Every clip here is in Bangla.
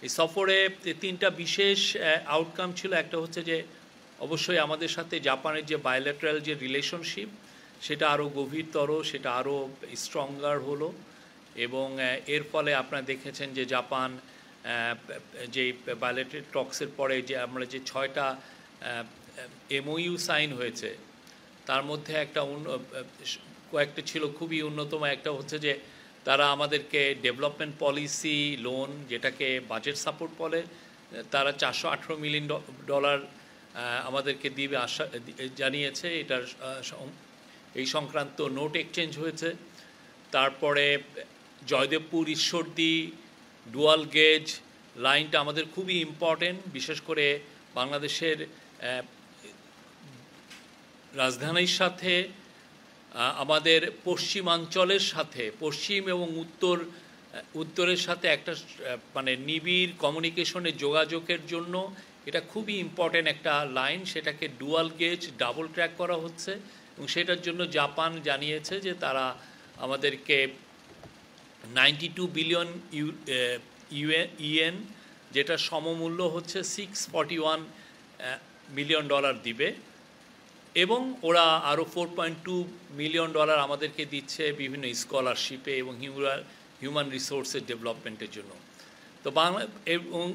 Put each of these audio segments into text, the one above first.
এই সফরে তিনটা বিশেষ আউটকাম ছিল। একটা হচ্ছে যে অবশ্যই আমাদের সাথে জাপানের যে বায়োল্যাটারাল যে রিলেশনশিপ সেটা আরও গভীরতর, সেটা আরও স্ট্রঙ্গার হলো। এবং এর ফলে আপনারা দেখেছেন যে জাপান যেই বায়োল্যাটারাল টক্সের পরে যে আমরা যে 6টা এমওইউ সাইন হয়েছে তার মধ্যে কয়েকটা ছিল খুবই অন্যতম। একটা হচ্ছে যে তারা আমাদেরকে ডেভেলপমেন্ট পলিসি লোন, যেটাকে বাজেট সাপোর্ট বলে, তারা $418 মিলিয়ন আমাদেরকে দিবে আশা জানিয়েছে। এটার এই সংক্রান্ত নোট এক্সচেঞ্জ হয়েছে। তারপরে জয়দেবপুর ঈশ্বরদী ডুয়াল গেজ লাইনটা আমাদের খুবই ইম্পর্টেন্ট, বিশেষ করে বাংলাদেশের রাজধানীর সাথে আমাদের পশ্চিমাঞ্চলের সাথে, পশ্চিম এবং উত্তরের সাথে একটা মানে নিবিড় কমিউনিকেশনের যোগাযোগের জন্য এটা খুবই ইম্পর্টেন্ট একটা লাইন। সেটাকে ডুয়াল গেজ ডাবল ট্র্যাক করা হচ্ছে এবং সেটার জন্য জাপান জানিয়েছে যে তারা আমাদেরকে 92 বিলিয়ন ইয়েন, যেটা সমমূল্য হচ্ছে $641 মিলিয়ন দিবে। এবং ওরা আরও $4.2 মিলিয়ন আমাদেরকে দিচ্ছে বিভিন্ন স্কলারশিপে এবং হিউম্যান রিসোর্সের ডেভেলপমেন্টের জন্য। তো এবং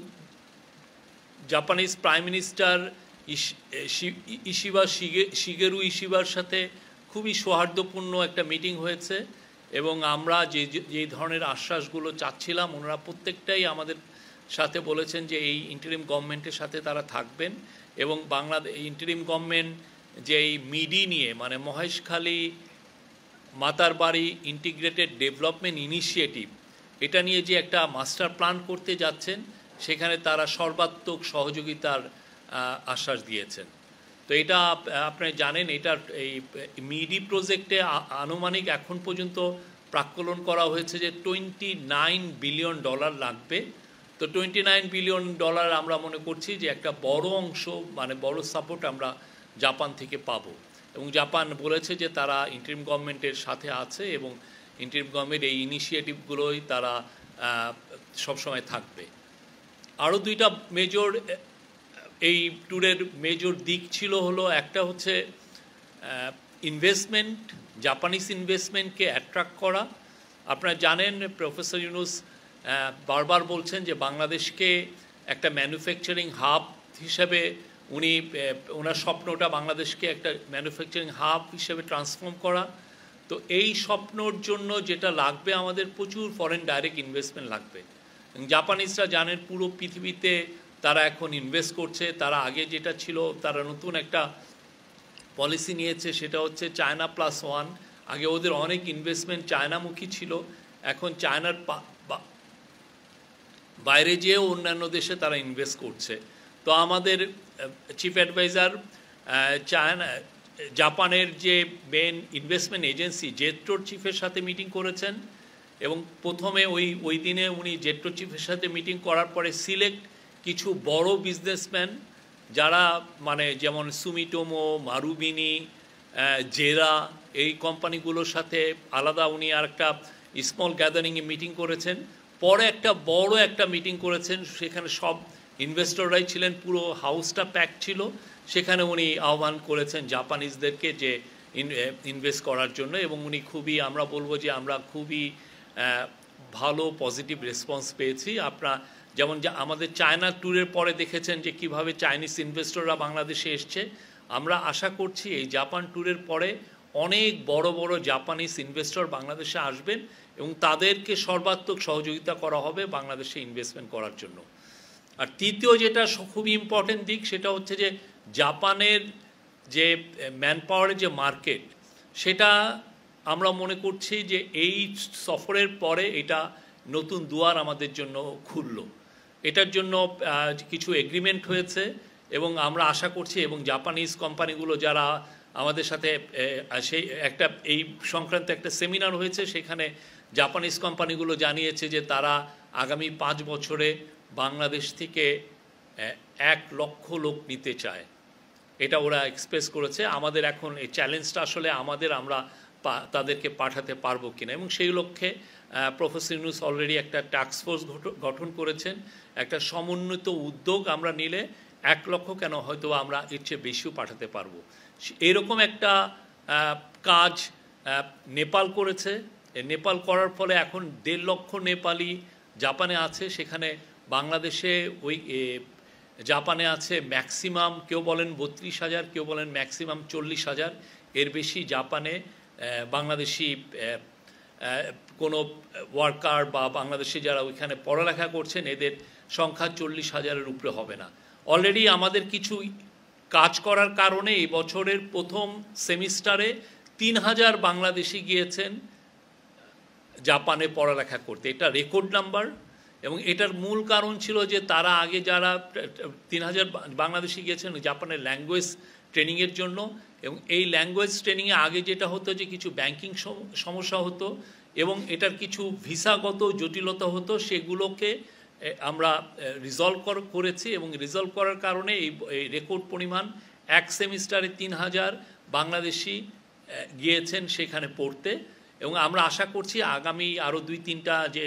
জাপানিজ প্রাইম মিনিস্টার শিগেরু ইশিবার সাথে খুবই সৌহার্দ্যপূর্ণ একটা মিটিং হয়েছে এবং আমরা যে ধরনের আশ্বাসগুলো চাচ্ছিলাম ওনারা প্রত্যেকটাই আমাদের সাথে বলেছেন যে এই ইন্টারিম গভর্নমেন্টের সাথে তারা থাকবেন। এবং বাংলাদেশ ইন্টারিম গভর্নমেন্ট যে এই মিডি নিয়ে, মানে Maheshkhali Matarbari integrated development initiative, এটা নিয়ে যে একটা মাস্টার প্ল্যান করতে যাচ্ছেন, সেখানে তারা সর্বাত্মক সহযোগিতার আশ্বাস দিয়েছেন। তো এটা আপনারা জানেন, এটার এই মিডি প্রজেক্টে আনুমানিক এখন পর্যন্ত প্রাক্কলন করা হয়েছে যে $29 বিলিয়ন লাগবে। তো $29 বিলিয়ন আমরা মনে করছি যে একটা বড় অংশ, মানে বড় সাপোর্ট আমরা জাপান থেকে পাব। এবং জাপান বলেছে যে তারা ইন্টারিম গভর্নমেন্টের সাথে আছে এবং ইন্টারিম গভর্নমেন্ট এই ইনিশিয়েটিভগুলোই তারা সবসময় থাকবে। আরও দুইটা মেজর এই ট্যুরের মেজর দিক ছিল হলো, একটা হচ্ছে ইনভেস্টমেন্ট, জাপানিজ ইনভেস্টমেন্টকে অ্যাট্রাক্ট করা। আপনারা জানেন প্রফেসর ইউনুস বারবার বলছেন যে বাংলাদেশকে একটা ম্যানুফ্যাকচারিং হাব হিসেবে ওনার স্বপ্নটা বাংলাদেশকে একটা ম্যানুফ্যাকচারিং হাব হিসেবে ট্রান্সফর্ম করা। তো এই স্বপ্নর জন্য যেটা লাগবে, আমাদের প্রচুর ফরেন ডাইরেক্ট ইনভেস্টমেন্ট লাগবে। জাপানিজরা জানেন পুরো পৃথিবীতে তারা এখন ইনভেস্ট করছে। তারা আগে যেটা ছিল, তারা নতুন একটা পলিসি নিয়েছে, সেটা হচ্ছে চায়না +1। আগে ওদের অনেক ইনভেস্টমেন্ট চায়নামুখী ছিল, এখন চায়নার বাইরে যেয়েও অন্যান্য দেশে তারা ইনভেস্ট করছে। তো আমাদের চিফ অ্যাডভাইজার জাপানের যে মেন ইনভেস্টমেন্ট এজেন্সি জেট্রোর চিফের সাথে মিটিং করেছেন এবং প্রথমে ওই দিনে উনি জেট্রো চিফের সাথে মিটিং করার পরে সিলেক্ট কিছু বড় বিজনেসম্যান, যারা মানে যেমন সুমিটোমো, মারুবিনি, জেরা, এই কোম্পানিগুলোর সাথে আলাদা উনি আর একটা স্মল গ্যাদারিংয়ে মিটিং করেছেন। পরে একটা বড় একটা মিটিং করেছেন, সেখানে সব ইনভেস্টররাই ছিলেন, পুরো হাউসটা প্যাক ছিল। সেখানে উনি আহ্বান করেছেন জাপানিজদেরকে যে ইনভেস্ট করার জন্য এবং উনি খুবই, আমরা বলবো যে আমরা খুবই ভালো পজিটিভ রেসপন্স পেয়েছি। আপনারা যেমন আমাদের চায়না ট্যুরের পরে দেখেছেন যে কিভাবে চাইনিজ ইনভেস্টররা বাংলাদেশে এসছে। আমরা আশা করছি এই জাপান ট্যুরের পরে অনেক বড় বড় জাপানিজ ইনভেস্টর বাংলাদেশে আসবেন এবং তাদেরকে সর্বাত্মক সহযোগিতা করা হবে বাংলাদেশে ইনভেস্টমেন্ট করার জন্য। আর তৃতীয় যেটা খুবই ইম্পর্টেন্ট দিক, সেটা হচ্ছে যে জাপানের যে ম্যান পাওয়ারের যে মার্কেট, সেটা আমরা মনে করছি যে এই সফরের পরে এটা নতুন দুয়ার আমাদের জন্য খুলল। এটার জন্য কিছু এগ্রিমেন্ট হয়েছে এবং আমরা আশা করছি, এবং জাপানিজ কোম্পানিগুলো যারা আমাদের সাথে সেই একটা এই সংক্রান্ত একটা সেমিনার হয়েছে, সেখানে জাপানিজ কোম্পানিগুলো জানিয়েছে যে তারা আগামী 5 বছরে বাংলাদেশ থেকে 1 লক্ষ লোক নিতে চায়। এটা ওরা এক্সপ্রেস করেছে। আমাদের এখন এই চ্যালেঞ্জটা আসলে আমরা তাদেরকে পাঠাতে পারবো কিনা, এবং সেই লক্ষ্যে প্রফেসর ইউনূস অলরেডি একটা টাস্ক ফোর্স গঠন করেছেন। একটা সমন্বিত উদ্যোগ আমরা নিলে 1 লক্ষ কেন হয়তো আমরা এর চেয়ে বেশিও পাঠাতে পারবো। এরকম একটা কাজ নেপাল করেছে। নেপাল করার ফলে এখন 1.5 লক্ষ নেপালি জাপানে আছে। সেখানে বাংলাদেশে ওই জাপানে আছে ম্যাক্সিমাম, কেউ বলেন 32,000, কেউ বলেন ম্যাক্সিমাম 40,000। এর বেশি জাপানে বাংলাদেশি কোনো ওয়ার্কার বা বাংলাদেশি যারা ওইখানে পড়ালেখা করছেন এদের সংখ্যা 40,000-এর উপরে হবে না। অলরেডি আমাদের কিছু কাজ করার কারণে এই বছরের প্রথম সেমিস্টারে 3,000 বাংলাদেশি গিয়েছেন জাপানে পড়ালেখা করতে। এটা রেকর্ড নাম্বার। এবং এটার মূল কারণ ছিল যে তারা আগে যারা 3,000 বাংলাদেশি গিয়েছেন জাপানের ল্যাঙ্গুয়েজ ট্রেনিংয়ের জন্য, এবং এই ল্যাঙ্গুয়েজ ট্রেনিংয়ে আগে যেটা হতো যে কিছু ব্যাংকিং সমস্যা হতো এবং এটার কিছু ভিসাগত জটিলতা হতো, সেগুলোকে আমরা রিজলভ করেছি। এবং রিজলভ করার কারণে এই রেকর্ড পরিমাণ 1 সেমিস্টারে 3,000 বাংলাদেশি গিয়েছেন সেখানে পড়তে। এবং আমরা আশা করছি আগামী আরও 2-3টা যে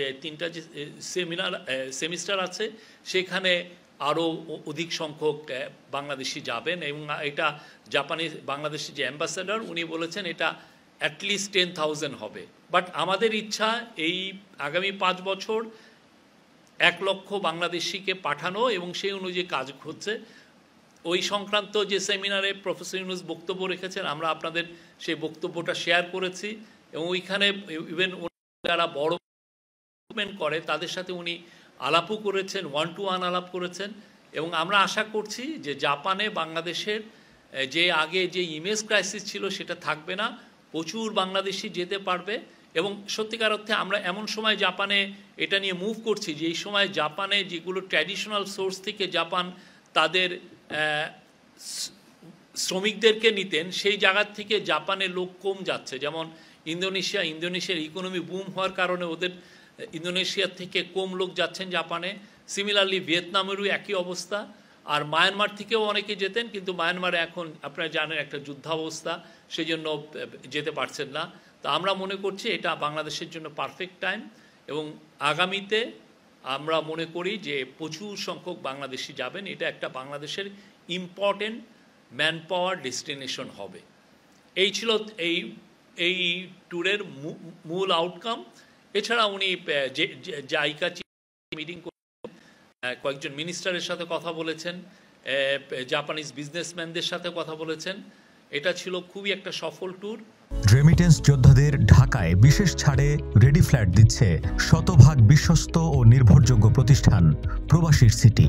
সেমিস্টার আছে সেখানে আরও অধিক সংখ্যক বাংলাদেশি যাবেন। এবং এটা বাংলাদেশি যে অ্যাম্বাসেডর উনি বলেছেন এটা অ্যাটলিস্ট 10,000 হবে। বাট আমাদের ইচ্ছা এই আগামী 5 বছর 1 লক্ষ বাংলাদেশিকে পাঠানো এবং সেই অনুযায়ী কাজ হচ্ছে। ওই সংক্রান্ত যে সেমিনারে প্রফেসর ইউনূস বক্তব্য রেখেছেন আমরা আপনাদের সেই বক্তব্যটা শেয়ার করেছি। এবং ওইখানে ইভেন যারা বড় করে তাদের সাথে উনি আলাপও করেছেন, 1-to-1 আলাপ করেছেন। এবং আমরা আশা করছি যে জাপানে বাংলাদেশের যে আগে যে ইমেজ ক্রাইসিস ছিল সেটা থাকবে না, প্রচুর বাংলাদেশি যেতে পারবে। এবং সত্যিকার অর্থে আমরা এমন সময় জাপানে এটা নিয়ে মুভ করছি যে এই সময় জাপানে যেগুলো ট্র্যাডিশনাল সোর্স থেকে জাপান তাদের শ্রমিকদেরকে নিতেন সেই জায়গার থেকে জাপানে লোক কম যাচ্ছে। যেমন ইন্দোনেশিয়ার ইকোনমি বুম হওয়ার কারণে ওদের ইন্দোনেশিয়ার থেকে কম লোক যাচ্ছেন জাপানে। সিমিলারলি ভিয়েতনামেরও একই অবস্থা। আর মায়ানমার থেকেও অনেকে যেতেন, কিন্তু মায়ানমারে এখন আপনারা জানেন একটা যুদ্ধাবস্থা, সেই জন্য যেতে পারছেন না। তো আমরা মনে করছি এটা বাংলাদেশের জন্য পারফেক্ট টাইম। এবং আগামীতে আমরা মনে করি যে প্রচুর সংখ্যক বাংলাদেশি যাবেন। এটা একটা বাংলাদেশের ইম্পর্টেন্ট ম্যান পাওয়ার ডেস্টিনেশন হবে। এই ছিল এই ট্যুরের মূল আউটকাম। এছাড়া উনি জাইকা মিটিং কয়েকজন মিনিস্টারের সাথে কথা বলেছেন, জাপানিজ বিজনেসম্যানদের সাথে কথা বলেছেন। এটা ছিল খুবই একটা সফল ট্যুর। রেমিটেন্স যোদ্ধাদের ঢাকায় বিশেষ ছাড়ে রেডি ফ্ল্যাট দিচ্ছে শতভাগ বিশ্বস্ত ও নির্ভরযোগ্য প্রতিষ্ঠান প্রবাসীর সিটি।